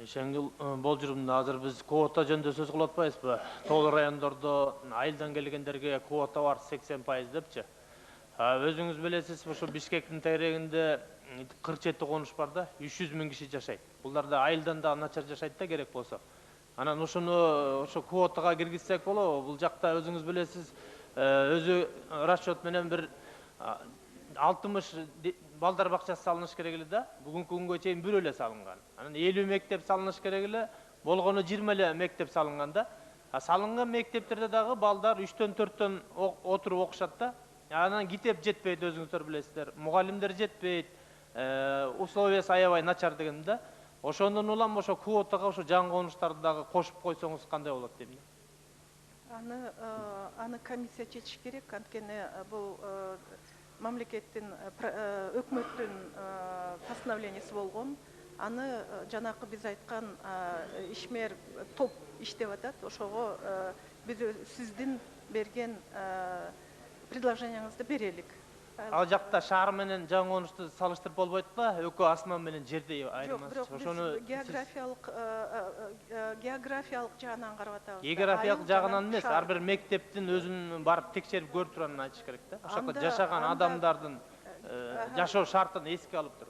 Шеңгил болжурумда азыр биз квота жөнүндө сөз кылып атпайбызбы? Тоол райондордо айылдан келгендерге квота бар 80% депчи. Өзүңүз билесиз, ушу Бишкектин тегерегинде 47 конуш бар да, 300 миң киши жашайт. Булар да айылдан да начар жашайт да керек болсо. Анан ушуну ошо квотага киргизсек болобу? Бул жакта өзүңүз билесиз, өзү расчет менен бир 60 балдар бакчасы салыныш керек эле да. Бүгүнкү күнгө чейин бир эле салынган. Анан 50 мектеп салыныш керек эле, болгону 20 эле мектеп салынган да. Салынган мектептерде дагы балдар 3төн 4төн отуруп окушат да. Анан китеп жетпейт, өзүңүздөр билесиздер. Мугалимдер жетпейт. Условиясы аябай начар деген да. Ошондон улам ошо квотага ошо жаңы конуштарды дагы кошуп койсоңуз кандай болот дейм да. Аны комиссия чечиш керек. Анткени бул мамлекеттин өкмөттүн постановлениясы болгон. Аны жанакы биз айткан ишмер топ иштеп атат. Ошого биз сиздин берген предложенияңызды берелик. Ал жакта шаар менен жаңы конушту салыштырып болбойт ба? Өкө асман менен жердей айырмасы. Жок, биз географиялык жагынан карап атабыз. Географиялык жагынан эмес, ар бир мектептин өзүн барып текшерип көрүп туруп анан айтыш керек да. Ошол жакта жашаган адамдардын жашоо шартын эске алып туруп.